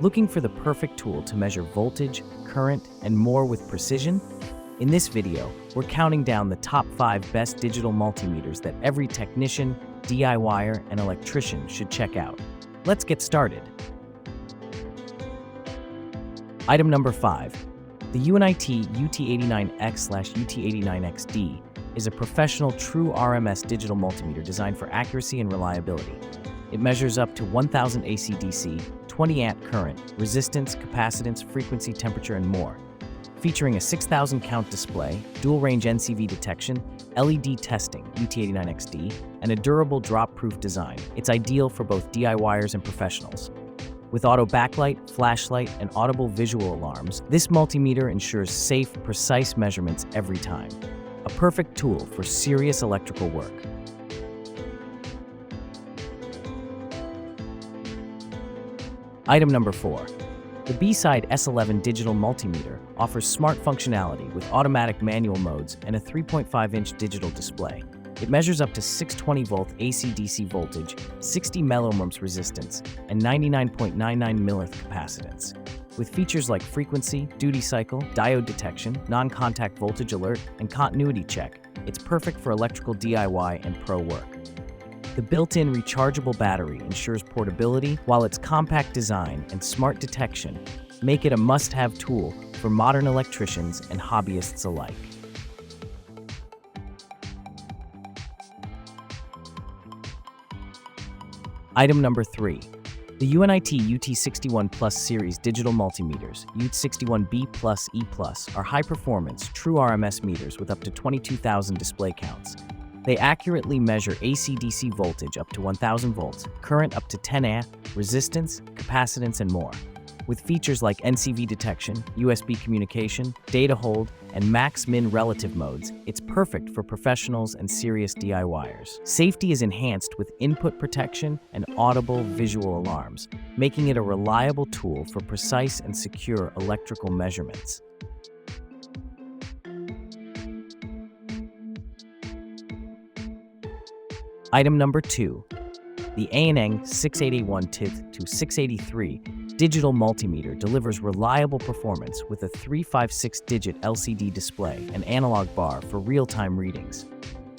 Looking for the perfect tool to measure voltage, current, and more with precision? In this video, we're counting down the top 5 best digital multimeters that every technician, DIYer, and electrician should check out. Let's get started. Item number 5. The UNI-T UT89X/UT89XD is a professional true RMS digital multimeter designed for accuracy and reliability. It measures up to 1000 AC/DC, 20 amp current, resistance, capacitance, frequency, temperature, and more. Featuring a 6000 count display, dual range NCV detection, LED testing UT89XD, and a durable drop-proof design, it's ideal for both DIYers and professionals. With auto backlight, flashlight, and audible visual alarms, this multimeter ensures safe, precise measurements every time. A perfect tool for serious electrical work. Item number 4. The BSIDE S11 digital multimeter offers smart functionality with automatic manual modes and a 3.5-inch digital display. It measures up to 620-volt AC/DC voltage, 60 milliohms resistance, and 99.99 millirth capacitance. With features like frequency, duty cycle, diode detection, non-contact voltage alert, and continuity check, it's perfect for electrical DIY and pro work. The built-in rechargeable battery ensures portability, while its compact design and smart detection make it a must-have tool for modern electricians and hobbyists alike. Item number 3. The UNI-T UT61 Plus series digital multimeters, UT61B Plus E Plus, are high-performance, true RMS meters with up to 22,000 display counts. They accurately measure AC/DC voltage up to 1000 volts, current up to 10 amp, resistance, capacitance, and more. With features like NCV detection, USB communication, data hold, and max-min relative modes, it's perfect for professionals and serious DIYers. Safety is enhanced with input protection and audible visual alarms, making it a reliable tool for precise and secure electrical measurements. Item number 2. The ANENG 6881-683 digital multimeter delivers reliable performance with a 356-digit LCD display and analog bar for real-time readings.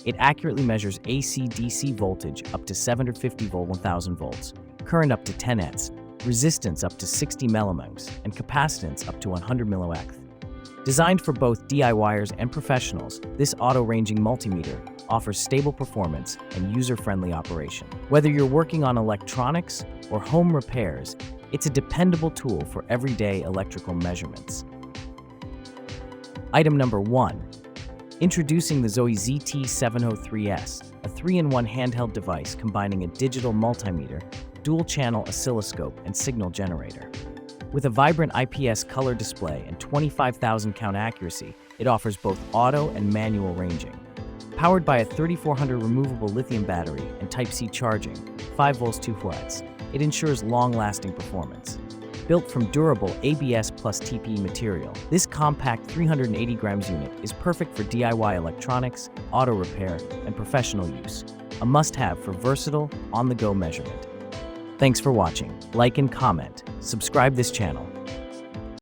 It accurately measures AC/DC voltage up to 750 volt 1000 volts, current up to 10 amps, resistance up to 60 milliohms, and capacitance up to 100 milliamps. Designed for both DIYers and professionals, this auto-ranging multimeter offers stable performance and user-friendly operation. Whether you're working on electronics or home repairs, it's a dependable tool for everyday electrical measurements. Item number 1. Introducing the Zoe ZT703S, a 3-in-1 handheld device combining a digital multimeter, dual-channel oscilloscope, and signal generator. With a vibrant IPS color display and 25,000 count accuracy, it offers both auto and manual ranging. Powered by a 3400 removable lithium battery and Type-C charging, 5 volts 2 watts, it ensures long-lasting performance. Built from durable ABS plus TPE material, this compact 380 grams unit is perfect for DIY electronics, auto repair, and professional use. A must-have for versatile, on-the-go measurement. Thanks for watching. Like and comment. Subscribe this channel.